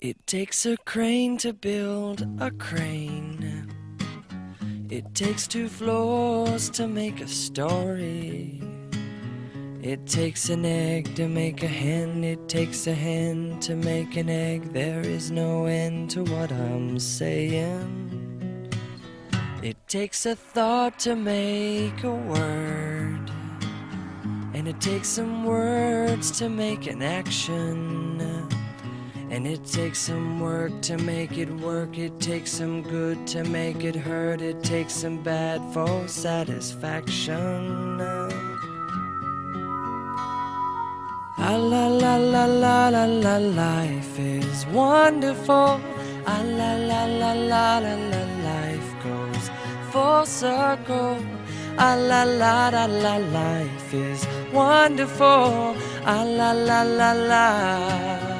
It takes a crane to build a crane. It takes 2 floors to make a story. It takes an egg to make a hen. It takes a hen to make an egg. There is no end to what I'm saying. It takes a thought to make a word. And it takes some words to make an action. And it takes some work to make it work. It takes some good to make it hurt. It takes some bad for satisfaction. Ah la la la la la la, life is wonderful. Ah la la la la la la, life goes full circle. Ah la la la la, life is wonderful. Ah la la la la.